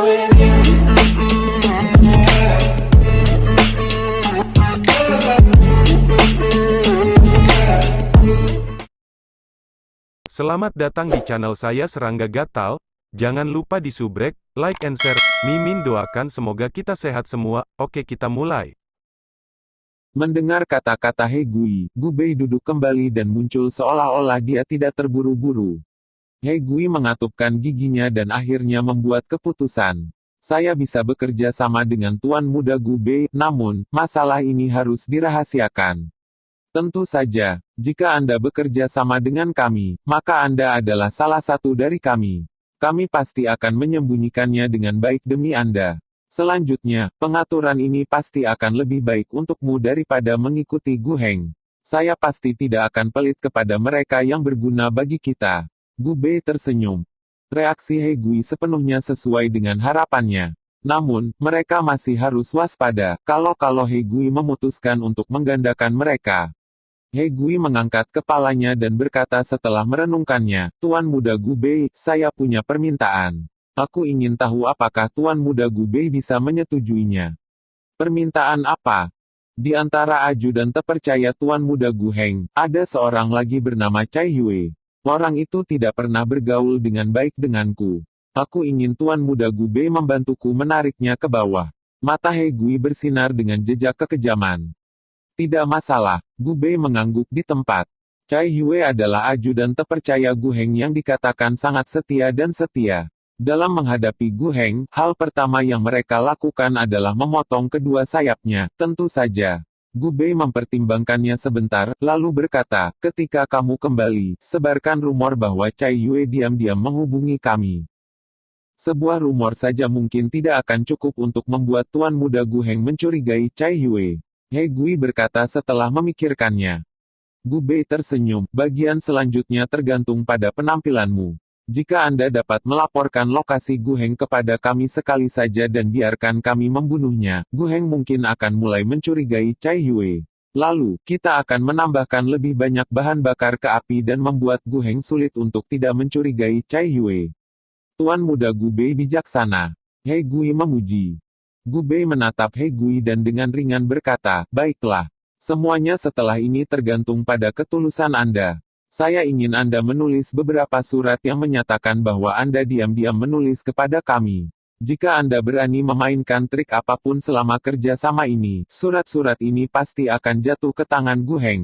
with you. Selamat datang di channel saya Serangga Gatal. Jangan lupa di subrek, like and share. Mimin doakan semoga kita sehat semua. Oke, kita mulai. Mendengar kata-kata Hegui, Gubei duduk kembali dan muncul seolah-olah dia tidak terburu-buru. Hegui mengatupkan giginya dan akhirnya membuat keputusan. Saya bisa bekerja sama dengan Tuan Muda Gubei, namun, masalah ini harus dirahasiakan. Tentu saja, jika Anda bekerja sama dengan kami, maka Anda adalah salah satu dari kami. Kami pasti akan menyembunyikannya dengan baik demi Anda. Selanjutnya, pengaturan ini pasti akan lebih baik untukmu daripada mengikuti Gu Heng. Saya pasti tidak akan pelit kepada mereka yang berguna bagi kita. Gubei tersenyum. Reaksi Hegui sepenuhnya sesuai dengan harapannya. Namun, mereka masih harus waspada, kalau Hegui memutuskan untuk menggandakan mereka. Hegui mengangkat kepalanya dan berkata setelah merenungkannya, Tuan Muda Gubei, saya punya permintaan. Aku ingin tahu apakah Tuan Muda Gubei bisa menyetujuinya. Permintaan apa? Di antara ajudan terpercaya Tuan Muda Gu Heng, ada seorang lagi bernama Cai Yue. Orang itu tidak pernah bergaul dengan baik denganku. Aku ingin Tuan Muda Gubei membantuku menariknya ke bawah. Mata Hegui bersinar dengan jejak kekejaman. Tidak masalah, Gubei mengangguk di tempat. Cai Yue adalah ajudan terpercaya Gu Heng yang dikatakan sangat setia dan setia. Dalam menghadapi Gu Heng, hal pertama yang mereka lakukan adalah memotong kedua sayapnya, tentu saja. Gubei mempertimbangkannya sebentar, lalu berkata, ketika kamu kembali, sebarkan rumor bahwa Cai Yue diam-diam menghubungi kami. Sebuah rumor saja mungkin tidak akan cukup untuk membuat Tuan Muda Gu Heng mencurigai Cai Yue. Hegui berkata setelah memikirkannya. Gubei tersenyum, bagian selanjutnya tergantung pada penampilanmu. Jika Anda dapat melaporkan lokasi Gu Heng kepada kami sekali saja dan biarkan kami membunuhnya, Gu Heng mungkin akan mulai mencurigai Cai Yue. Lalu, kita akan menambahkan lebih banyak bahan bakar ke api dan membuat Gu Heng sulit untuk tidak mencurigai Cai Yue. Tuan Muda Gubei bijaksana. Hegui memuji. Gubei menatap Hegui dan dengan ringan berkata, baiklah. Semuanya setelah ini tergantung pada ketulusan Anda. Saya ingin Anda menulis beberapa surat yang menyatakan bahwa Anda diam-diam menulis kepada kami. Jika Anda berani memainkan trik apapun selama kerja sama ini, surat-surat ini pasti akan jatuh ke tangan Gu Heng.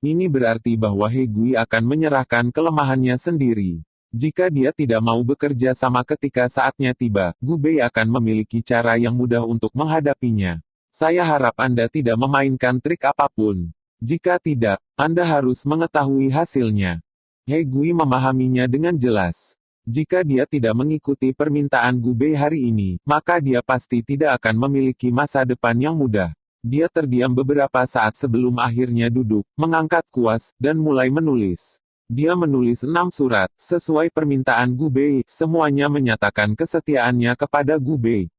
Ini berarti bahwa Hegui akan menyerahkan kelemahannya sendiri. Jika dia tidak mau bekerja sama ketika saatnya tiba, Gubei akan memiliki cara yang mudah untuk menghadapinya. Saya harap Anda tidak memainkan trik apapun. Jika tidak, Anda harus mengetahui hasilnya. Hegui memahaminya dengan jelas. Jika dia tidak mengikuti permintaan Gubei hari ini, maka dia pasti tidak akan memiliki masa depan yang mudah. Dia terdiam beberapa saat sebelum akhirnya duduk, mengangkat kuas, dan mulai menulis. Dia menulis 6 surat, sesuai permintaan Gubei, semuanya menyatakan kesetiaannya kepada Gubei.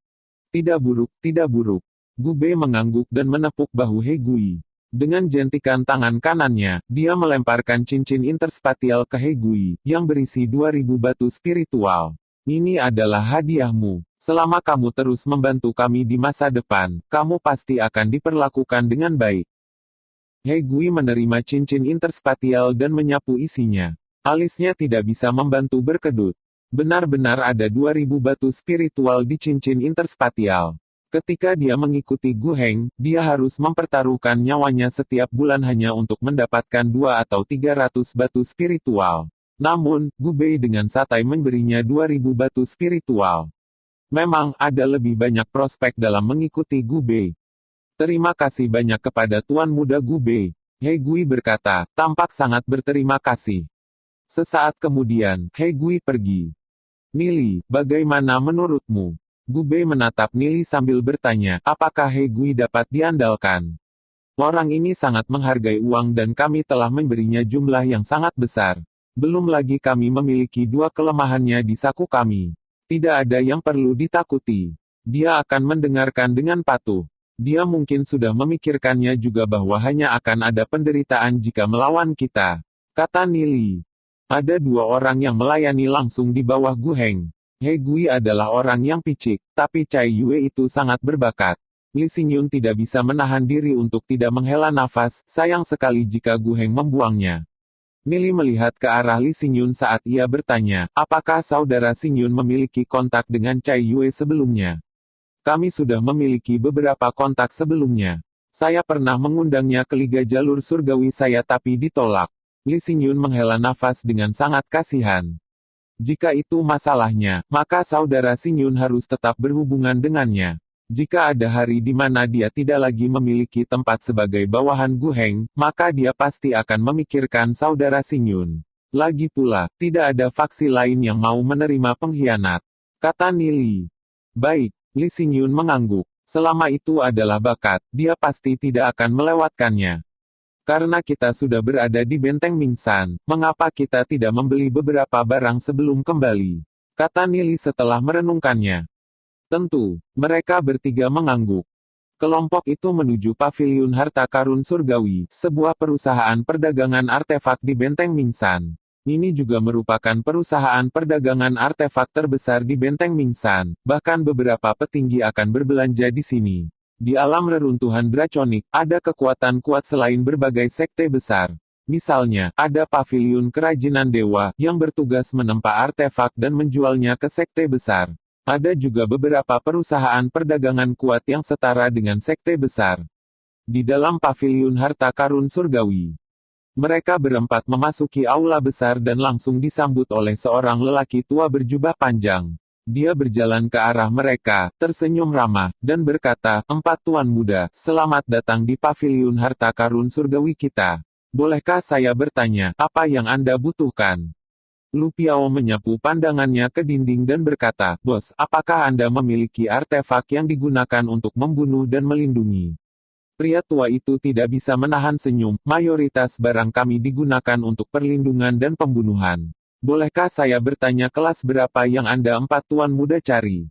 Tidak buruk, tidak buruk. Gubei mengangguk dan menepuk bahu Hegui. Dengan jentikan tangan kanannya, dia melemparkan cincin interspatial ke Hegui, yang berisi 2000 batu spiritual. Ini adalah hadiahmu. Selama kamu terus membantu kami di masa depan, kamu pasti akan diperlakukan dengan baik. Hegui menerima cincin interspatial dan menyapu isinya. Alisnya tidak bisa membantu berkedut. Benar-benar ada 2000 batu spiritual di cincin interspatial. Ketika dia mengikuti Gu Heng, dia harus mempertaruhkan nyawanya setiap bulan hanya untuk mendapatkan 2 atau 300 batu spiritual. Namun, Gubei dengan santai memberinya 2000 batu spiritual. Memang, ada lebih banyak prospek dalam mengikuti Gubei. Terima kasih banyak kepada Tuan Muda Gubei. Hegui berkata, tampak sangat berterima kasih. Sesaat kemudian, Hegui pergi. Nili, bagaimana menurutmu? Gubei menatap Nili sambil bertanya, apakah Hegui dapat diandalkan? Orang ini sangat menghargai uang dan kami telah memberinya jumlah yang sangat besar. Belum lagi kami memiliki 2 kelemahannya di saku kami. Tidak ada yang perlu ditakuti. Dia akan mendengarkan dengan patuh. Dia mungkin sudah memikirkannya juga bahwa hanya akan ada penderitaan jika melawan kita. Kata Nili. Ada 2 orang yang melayani langsung di bawah Gu Heng. He Gui adalah orang yang picik, tapi Cai Yue itu sangat berbakat. Li Xingyun tidak bisa menahan diri untuk tidak menghela nafas, sayang sekali jika Gu Heng membuangnya. Nili melihat ke arah Li Xingyun saat ia bertanya, apakah saudara Xingyun memiliki kontak dengan Cai Yue sebelumnya? Kami sudah memiliki beberapa kontak sebelumnya. Saya pernah mengundangnya ke Liga Jalur Surgawi saya tapi ditolak. Li Xingyun menghela nafas dengan sangat kasihan. Jika itu masalahnya, maka saudara Xingyun harus tetap berhubungan dengannya. Jika ada hari di mana dia tidak lagi memiliki tempat sebagai bawahan Gu Heng, maka dia pasti akan memikirkan saudara Xingyun. Lagi pula, tidak ada faksi lain yang mau menerima pengkhianat, kata Nili. Baik, Li Xingyun mengangguk. Selama itu adalah bakat, dia pasti tidak akan melewatkannya. Karena kita sudah berada di Benteng Mingsan, mengapa kita tidak membeli beberapa barang sebelum kembali? Kata Nili setelah merenungkannya. Tentu, mereka bertiga mengangguk. Kelompok itu menuju Paviliun Harta Karun Surgawi, sebuah perusahaan perdagangan artefak di Benteng Mingsan. Ini juga merupakan perusahaan perdagangan artefak terbesar di Benteng Mingsan, bahkan beberapa petinggi akan berbelanja di sini. Di alam reruntuhan draconik, ada kekuatan kuat selain berbagai sekte besar. Misalnya, ada paviliun kerajinan dewa, yang bertugas menempa artefak dan menjualnya ke sekte besar. Ada juga beberapa perusahaan perdagangan kuat yang setara dengan sekte besar. Di dalam paviliun harta karun surgawi, mereka berempat memasuki aula besar dan langsung disambut oleh seorang lelaki tua berjubah panjang. Dia berjalan ke arah mereka, tersenyum ramah, dan berkata, "Empat tuan muda, selamat datang di paviliun harta karun surgawi kita. Bolehkah saya bertanya, apa yang Anda butuhkan?" Lu Piao menyapu pandangannya ke dinding dan berkata, "Bos, apakah Anda memiliki artefak yang digunakan untuk membunuh dan melindungi?" Pria tua itu tidak bisa menahan senyum, mayoritas barang kami digunakan untuk perlindungan dan pembunuhan. Bolehkah saya bertanya kelas berapa yang Anda empat tuan muda cari?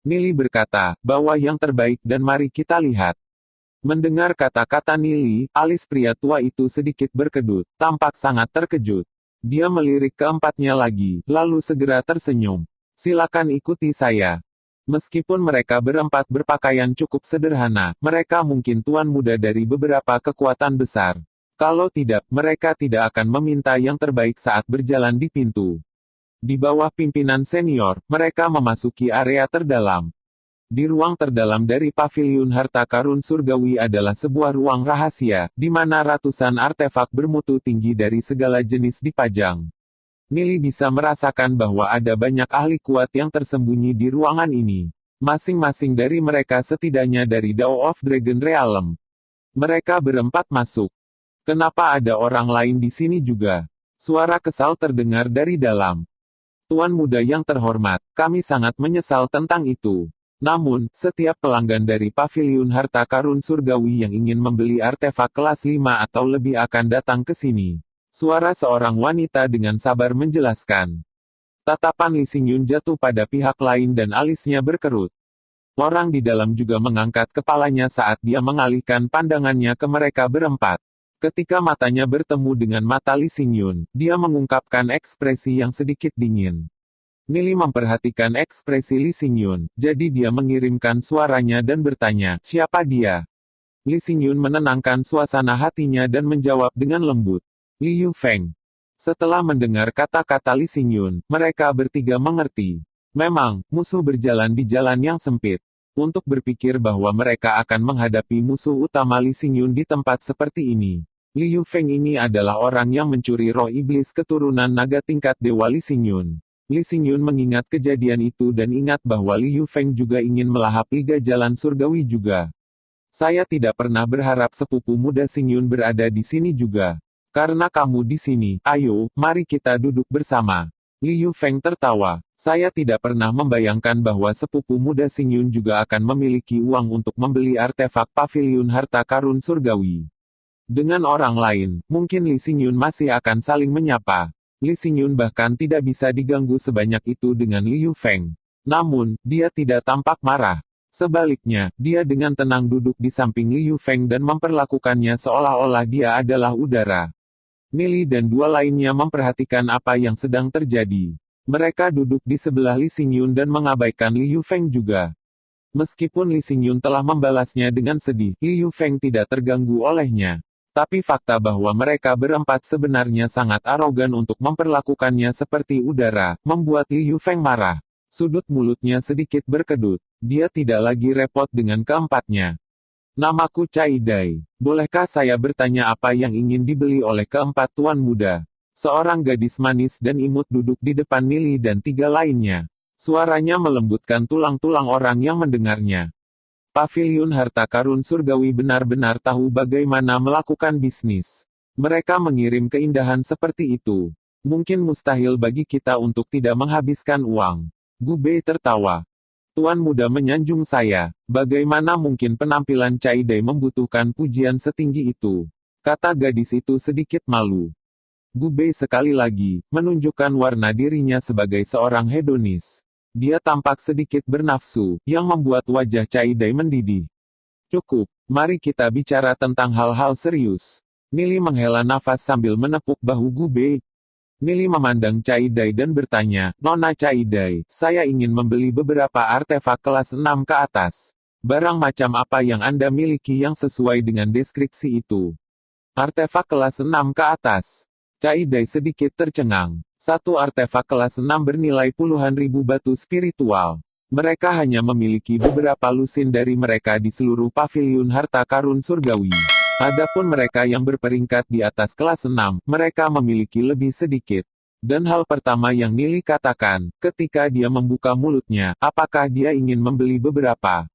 Nili berkata, bawa yang terbaik dan mari kita lihat. Mendengar kata-kata Nili, alis pria tua itu sedikit berkedut, tampak sangat terkejut. Dia melirik keempatnya lagi, lalu segera tersenyum. Silakan ikuti saya. Meskipun mereka berempat berpakaian cukup sederhana, mereka mungkin tuan muda dari beberapa kekuatan besar. Kalau tidak, mereka tidak akan meminta yang terbaik saat berjalan di pintu. Di bawah pimpinan senior, mereka memasuki area terdalam. Di ruang terdalam dari paviliun harta karun surgawi adalah sebuah ruang rahasia, di mana ratusan artefak bermutu tinggi dari segala jenis dipajang. Nili bisa merasakan bahwa ada banyak ahli kuat yang tersembunyi di ruangan ini. Masing-masing dari mereka setidaknya dari Dao of Dragon Realm. Mereka berempat masuk. Kenapa ada orang lain di sini juga? Suara kesal terdengar dari dalam. Tuan muda yang terhormat, kami sangat menyesal tentang itu. Namun, setiap pelanggan dari paviliun harta karun surgawi yang ingin membeli artefak kelas 5 atau lebih akan datang ke sini. Suara seorang wanita dengan sabar menjelaskan. Tatapan Li Xingyun jatuh pada pihak lain dan alisnya berkerut. Orang di dalam juga mengangkat kepalanya saat dia mengalihkan pandangannya ke mereka berempat. Ketika matanya bertemu dengan mata Li Xingyun, dia mengungkapkan ekspresi yang sedikit dingin. Nili memperhatikan ekspresi Li Xingyun, jadi dia mengirimkan suaranya dan bertanya, "Siapa dia?" Li Xingyun menenangkan suasana hatinya dan menjawab dengan lembut, "Liu Feng." Setelah mendengar kata-kata Li Xingyun, mereka bertiga mengerti. Memang, musuh berjalan di jalan yang sempit. Untuk berpikir bahwa mereka akan menghadapi musuh utama Li Xingyun di tempat seperti ini. Liu Feng ini adalah orang yang mencuri roh iblis keturunan naga tingkat dewa Li Xingyun. Li Xingyun mengingat kejadian itu dan ingat bahwa Liu Feng juga ingin melahap Liga Jalan Surgawi juga. Saya tidak pernah berharap sepupu muda Xingyun berada di sini juga. Karena kamu di sini, ayo, mari kita duduk bersama. Liu Feng tertawa. Saya tidak pernah membayangkan bahwa sepupu muda Xingyun juga akan memiliki uang untuk membeli artefak paviliun harta karun surgawi. Dengan orang lain, mungkin Li Xingyun masih akan saling menyapa. Li Xingyun bahkan tidak bisa diganggu sebanyak itu dengan Liu Feng. Namun, dia tidak tampak marah. Sebaliknya, dia dengan tenang duduk di samping Liu Feng dan memperlakukannya seolah-olah dia adalah udara. Nili dan dua lainnya memperhatikan apa yang sedang terjadi. Mereka duduk di sebelah Li Xingyun dan mengabaikan Li Yufeng juga. Meskipun Li Xingyun telah membalasnya dengan sedih, Li Yufeng tidak terganggu olehnya. Tapi fakta bahwa mereka berempat sebenarnya sangat arogan untuk memperlakukannya seperti udara, membuat Li Yufeng marah. Sudut mulutnya sedikit berkedut. Dia tidak lagi repot dengan keempatnya. Namaku Cai Dai. Bolehkah saya bertanya apa yang ingin dibeli oleh keempat tuan muda? Seorang gadis manis dan imut duduk di depan Nili dan tiga lainnya. Suaranya melembutkan tulang-tulang orang yang mendengarnya. Paviliun harta karun surgawi benar-benar tahu bagaimana melakukan bisnis. Mereka mengirim keindahan seperti itu. Mungkin mustahil bagi kita untuk tidak menghabiskan uang. Gu Bei tertawa. Tuan muda menyanjung saya. Bagaimana mungkin penampilan Cai Dai membutuhkan pujian setinggi itu? Kata gadis itu sedikit malu. Gu Bei sekali lagi menunjukkan warna dirinya sebagai seorang hedonis. Dia tampak sedikit bernafsu, yang membuat wajah Cai Dai mendidih. Cukup, mari kita bicara tentang hal-hal serius. Nili menghela nafas sambil menepuk bahu Gu Bei. Nili memandang Cai Dai dan bertanya, Nona Cai Dai, saya ingin membeli beberapa artefak kelas 6 ke atas. Barang macam apa yang Anda miliki yang sesuai dengan deskripsi itu? Artefak kelas 6 ke atas. Cai Dai sedikit tercengang. Satu artefak kelas 6 bernilai puluhan ribu batu spiritual. Mereka hanya memiliki beberapa lusin dari mereka di seluruh paviliun harta karun surgawi. Adapun mereka yang berperingkat di atas kelas 6, mereka memiliki lebih sedikit. Dan hal pertama yang Nili katakan, ketika dia membuka mulutnya, apakah dia ingin membeli beberapa?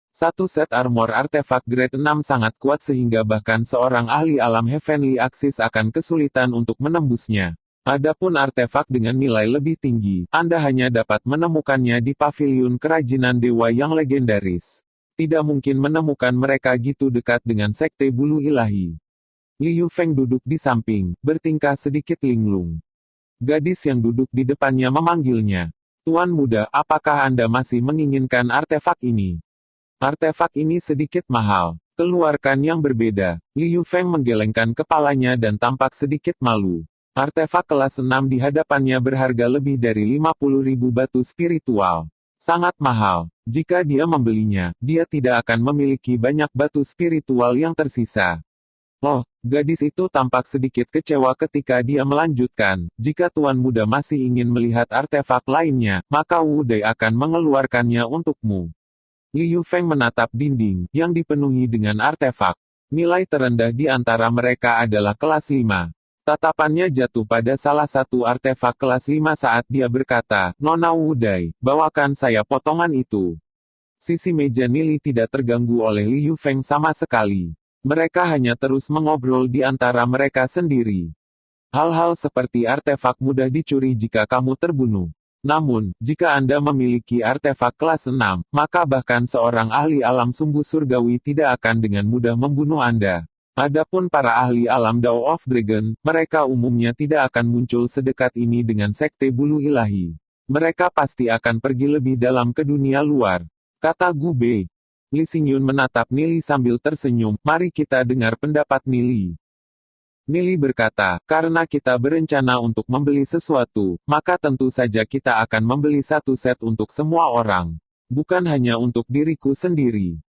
Satu set armor artefak grade 6 sangat kuat sehingga bahkan seorang ahli alam Heavenly Axis akan kesulitan untuk menembusnya. Adapun artefak dengan nilai lebih tinggi, Anda hanya dapat menemukannya di paviliun kerajinan dewa yang legendaris. Tidak mungkin menemukan mereka gitu dekat dengan sekte bulu ilahi. Li Yufeng duduk di samping, bertingkah sedikit linglung. Gadis yang duduk di depannya memanggilnya. Tuan muda, apakah Anda masih menginginkan artefak ini? Artefak ini sedikit mahal. Keluarkan yang berbeda. Li Yufeng menggelengkan kepalanya dan tampak sedikit malu. Artefak kelas 6 di hadapannya berharga lebih dari 50.000 batu spiritual. Sangat mahal. Jika dia membelinya, dia tidak akan memiliki banyak batu spiritual yang tersisa. Oh, gadis itu tampak sedikit kecewa ketika dia melanjutkan, jika tuan muda masih ingin melihat artefak lainnya, maka Wu Dai akan mengeluarkannya untukmu. Li Yufeng menatap dinding, yang dipenuhi dengan artefak. Nilai terendah di antara mereka adalah kelas 5. Tatapannya jatuh pada salah satu artefak kelas 5 saat dia berkata, Nona Wu Dai, bawakan saya potongan itu. Sisi meja Nili tidak terganggu oleh Li Yufeng sama sekali. Mereka hanya terus mengobrol di antara mereka sendiri. Hal-hal seperti artefak mudah dicuri jika kamu terbunuh. Namun, jika Anda memiliki artefak kelas 6, maka bahkan seorang ahli alam sumbu surgawi tidak akan dengan mudah membunuh Anda. Adapun para ahli alam Dao of Dragon, mereka umumnya tidak akan muncul sedekat ini dengan sekte bulu ilahi. Mereka pasti akan pergi lebih dalam ke dunia luar. Kata Gu Bei. Li Xingyun menatap Nili sambil tersenyum, mari kita dengar pendapat Nili. Nili berkata, karena kita berencana untuk membeli sesuatu, maka tentu saja kita akan membeli satu set untuk semua orang. Bukan hanya untuk diriku sendiri.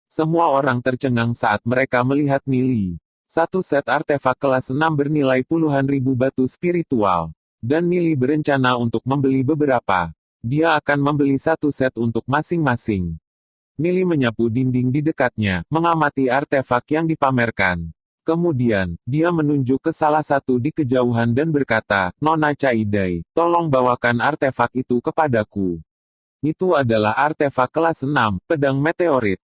Semua orang tercengang saat mereka melihat Nili. Satu set artefak kelas 6 bernilai puluhan ribu batu spiritual. Dan Nili berencana untuk membeli beberapa. Dia akan membeli satu set untuk masing-masing. Nili menyapu dinding di dekatnya, mengamati artefak yang dipamerkan. Kemudian, dia menunjuk ke salah satu di kejauhan dan berkata, Nona Cai Dai, tolong bawakan artefak itu kepadaku. Itu adalah artefak kelas 6, pedang meteorit.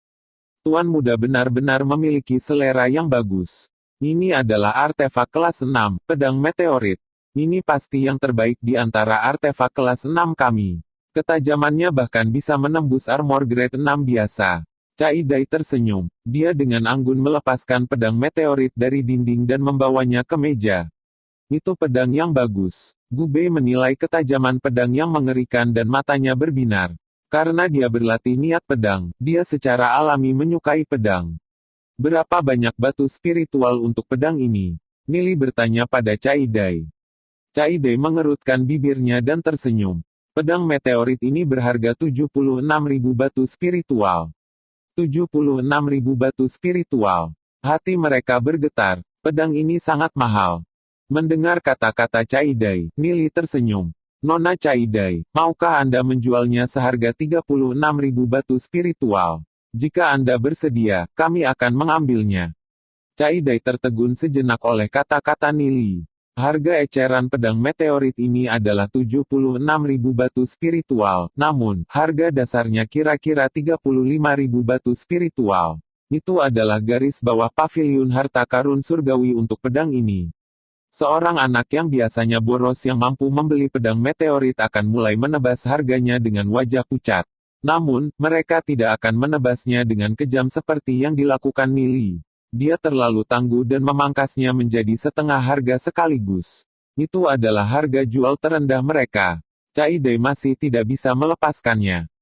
Tuan muda benar-benar memiliki selera yang bagus. Ini adalah artefak kelas 6, pedang meteorit. Ini pasti yang terbaik di antara artefak kelas 6 kami. Ketajamannya bahkan bisa menembus armor grade 6 biasa. Cai Dai tersenyum. Dia dengan anggun melepaskan pedang meteorit dari dinding dan membawanya ke meja. Itu pedang yang bagus. Gu Bei menilai ketajaman pedang yang mengerikan dan matanya berbinar. Karena dia berlatih niat pedang, dia secara alami menyukai pedang. Berapa banyak batu spiritual untuk pedang ini? Nili bertanya pada Cai Dai. Caidai mengerutkan bibirnya dan tersenyum. Pedang meteorit ini berharga 76.000 batu spiritual. 76.000 batu spiritual. Hati mereka bergetar. Pedang ini sangat mahal. Mendengar kata-kata Caidai, Nili tersenyum. Nona Caidai, maukah Anda menjualnya seharga 36.000 batu spiritual? Jika Anda bersedia, kami akan mengambilnya. Caidai tertegun sejenak oleh kata-kata Nili. Harga eceran pedang meteorit ini adalah 76.000 batu spiritual, namun, harga dasarnya kira-kira 35.000 batu spiritual. Itu adalah garis bawah paviliun harta karun surgawi untuk pedang ini. Seorang anak yang biasanya boros yang mampu membeli pedang meteorit akan mulai menebas harganya dengan wajah pucat. Namun, mereka tidak akan menebasnya dengan kejam seperti yang dilakukan Nili. Dia terlalu tangguh dan memangkasnya menjadi setengah harga sekaligus. Itu adalah harga jual terendah mereka. Caidai masih tidak bisa melepaskannya.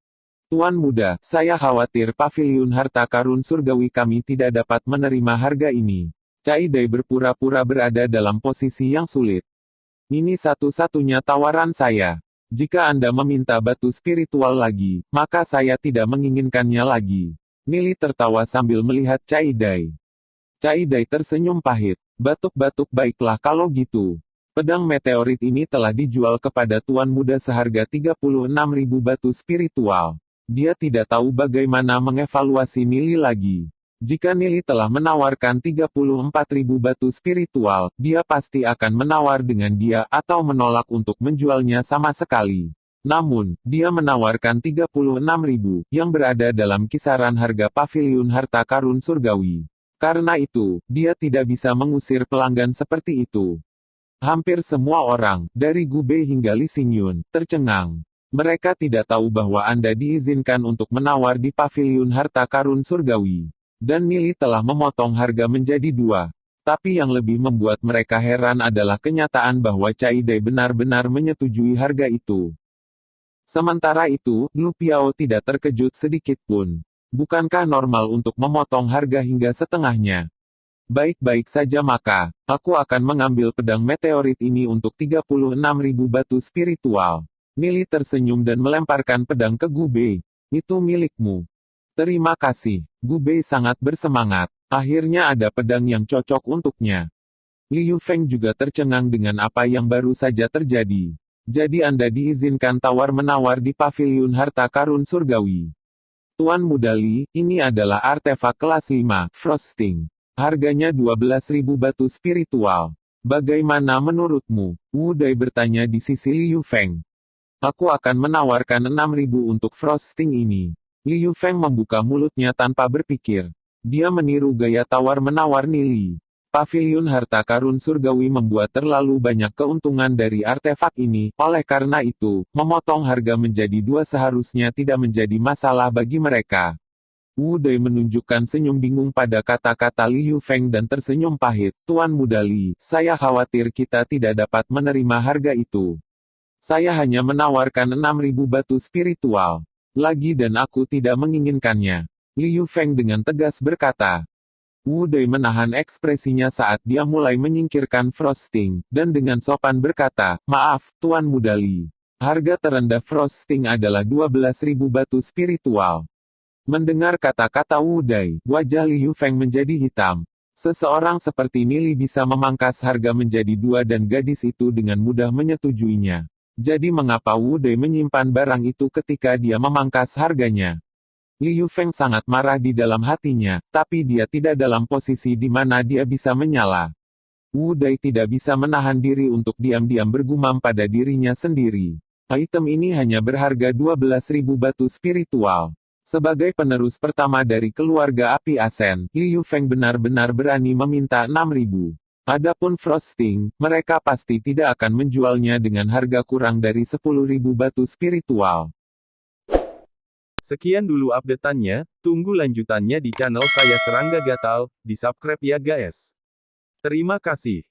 Tuan muda, saya khawatir paviliun harta karun surgawi kami tidak dapat menerima harga ini. Caidai berpura-pura berada dalam posisi yang sulit. Ini satu-satunya tawaran saya. Jika Anda meminta batu spiritual lagi, maka saya tidak menginginkannya lagi. Nili tertawa sambil melihat Caidai. Caidai tersenyum pahit. Batuk-batuk, baiklah kalau gitu. Pedang meteorit ini telah dijual kepada tuan muda seharga 36.000 batu spiritual. Dia tidak tahu bagaimana mengevaluasi Nili lagi. Jika Nili telah menawarkan 34.000 batu spiritual, dia pasti akan menawar dengan dia atau menolak untuk menjualnya sama sekali. Namun, dia menawarkan 36.000, yang berada dalam kisaran harga paviliun harta karun surgawi. Karena itu, dia tidak bisa mengusir pelanggan seperti itu. Hampir semua orang, dari Gubei hingga Li Xingyun, tercengang. Mereka tidak tahu bahwa Anda diizinkan untuk menawar di paviliun harta karun surgawi. Dan Nili telah memotong harga menjadi 2. Tapi yang lebih membuat mereka heran adalah kenyataan bahwa Caidai benar-benar menyetujui harga itu. Sementara itu, Lu Piao tidak terkejut sedikit pun. Bukankah normal untuk memotong harga hingga setengahnya? Baik-baik saja, maka, aku akan mengambil pedang meteorit ini untuk 36.000 batu spiritual. Nili tersenyum dan melemparkan pedang ke Gubei. Itu milikmu. Terima kasih. Gubei sangat bersemangat. Akhirnya ada pedang yang cocok untuknya. Liu Feng juga tercengang dengan apa yang baru saja terjadi. Jadi Anda diizinkan tawar-menawar di paviliun harta karun surgawi. Tuan muda Li, ini adalah artefak kelas 5, Frosting. Harganya 12.000 batu spiritual. Bagaimana menurutmu? Wu Dai bertanya di sisi Liu Feng. Aku akan menawarkan 6.000 untuk Frosting ini. Liu Feng membuka mulutnya tanpa berpikir. Dia meniru gaya tawar-menawar Nili. Paviliun harta karun surgawi membuat terlalu banyak keuntungan dari artefak ini, oleh karena itu, memotong harga menjadi 2 seharusnya tidak menjadi masalah bagi mereka. Wu Dai menunjukkan senyum bingung pada kata-kata Liu Feng dan tersenyum pahit. Tuan muda Li, saya khawatir kita tidak dapat menerima harga itu. Saya hanya menawarkan 6.000 batu spiritual. Lagi dan aku tidak menginginkannya. Liu Feng dengan tegas berkata. Wu Dai menahan ekspresinya saat dia mulai menyingkirkan Frosting, dan dengan sopan berkata, maaf, Tuan muda Li. Harga terendah Frosting adalah 12.000 batu spiritual. Mendengar kata-kata Wu Dai, wajah Liu Feng menjadi hitam. Seseorang seperti Nili bisa memangkas harga menjadi 2 dan gadis itu dengan mudah menyetujuinya. Jadi mengapa Wu Dai menyimpan barang itu ketika dia memangkas harganya? Liu Feng sangat marah di dalam hatinya, tapi dia tidak dalam posisi di mana dia bisa menyala. Wu Dai tidak bisa menahan diri untuk diam-diam bergumam pada dirinya sendiri. Item ini hanya berharga 12.000 batu spiritual. Sebagai penerus pertama dari keluarga api Asen, Liu Feng benar-benar berani meminta 6.000. Adapun Frosting, mereka pasti tidak akan menjualnya dengan harga kurang dari 10.000 batu spiritual. Sekian dulu updateannya, tunggu lanjutannya di channel saya Serangga Gatal, di subscribe ya guys. Terima kasih.